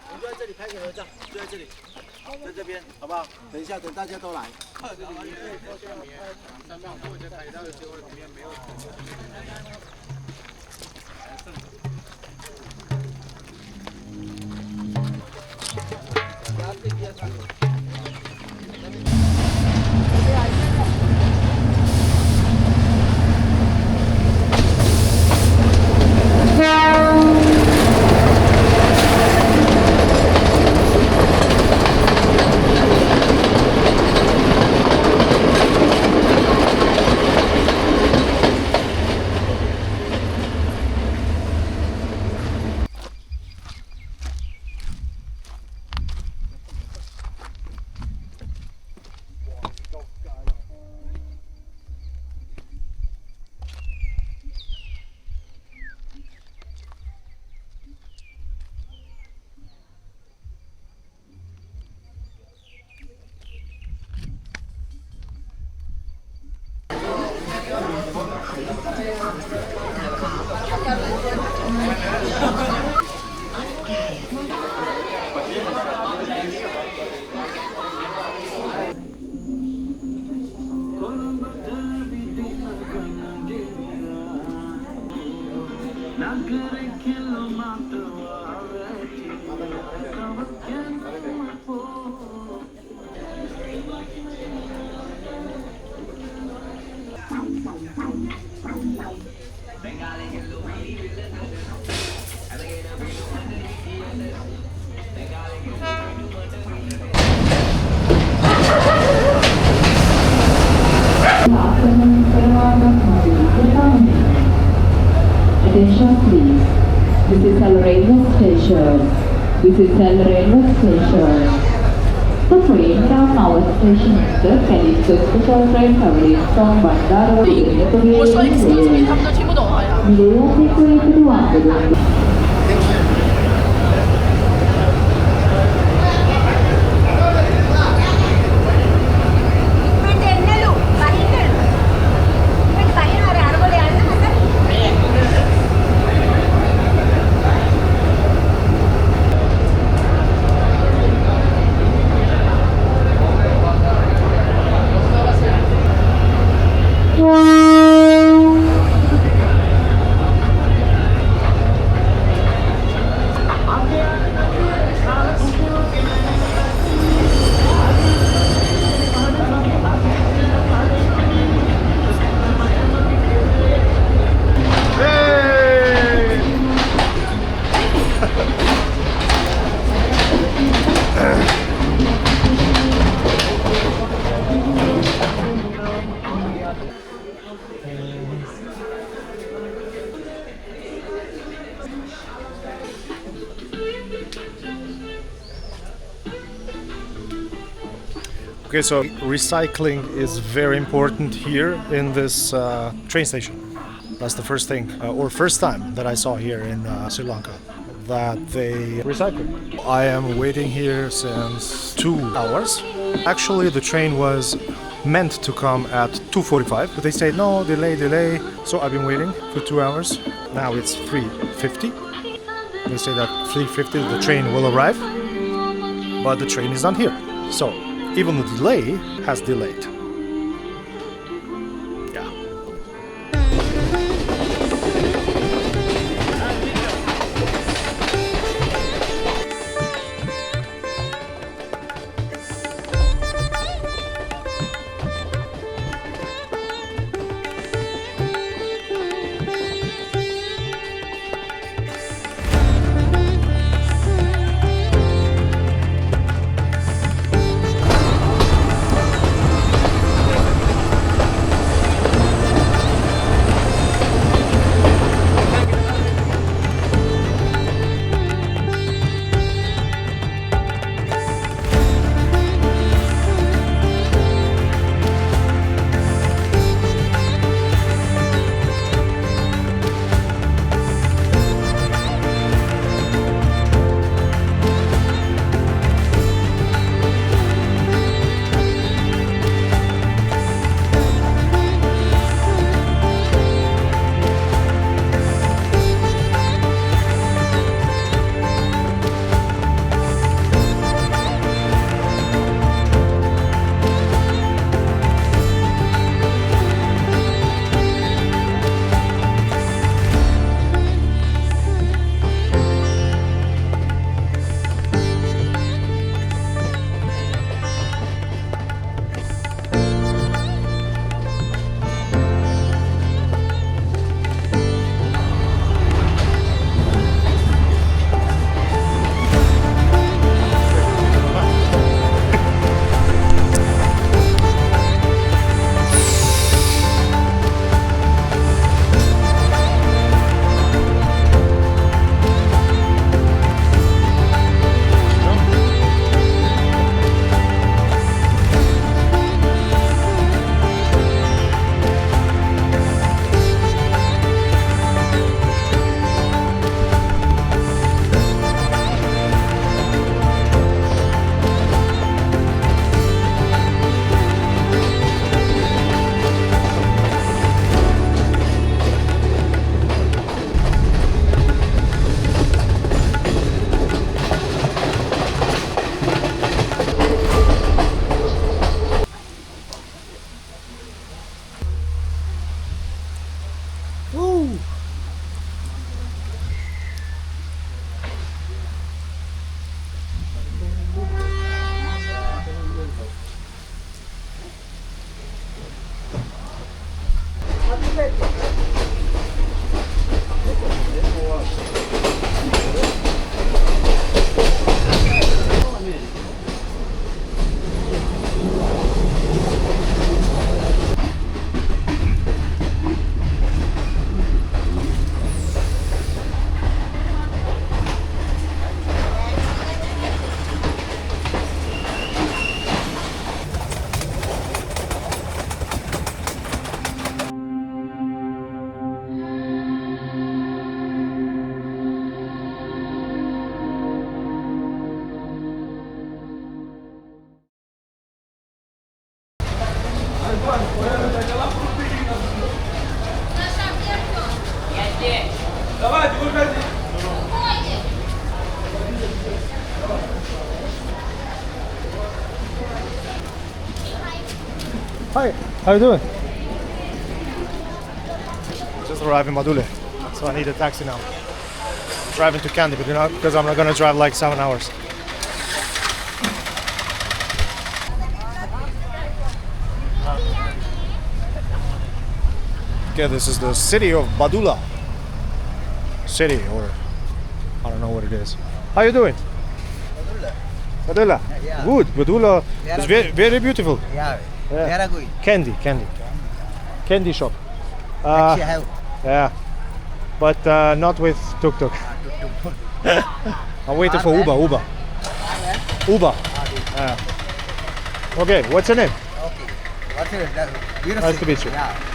我们就在这里拍个合照，就在这里，在这边，好不好？等一下，等大家都来。Attention please. This is a railway station. This is a railway station. The train from our station is the Kandy special train traveling from Bandara to the 我说 excuse me，他们都听不懂好像。 Okay, so recycling is very important here in this train station. That's the first thing, or first time that I saw here in Sri Lanka, that they recycle. I am waiting here since 2 hours. Actually, the train was meant to come at 2:45, but they said no, delay. So I've been waiting for 2 hours. Now it's 3:50. They say that 3:50 the train will arrive, but the train is not here. So even the delay has delayed. Yeah. Hi, how you doing? Just arrived in Madule, so I need a taxi now. Driving to Kandy, because I'm not gonna drive like 7 hours. Okay, this is the city of Badula. City, or I don't know what it is. How you doing? Badula. Yeah. Good. Badula is very, very beautiful. Yeah, Yeah. very good. Candy shop. Actually, I have Yeah, but not with tuk-tuk. I'm waiting for Uber. Yeah. Okay, what's your name? okay. What's your Nice to meet you. Yeah.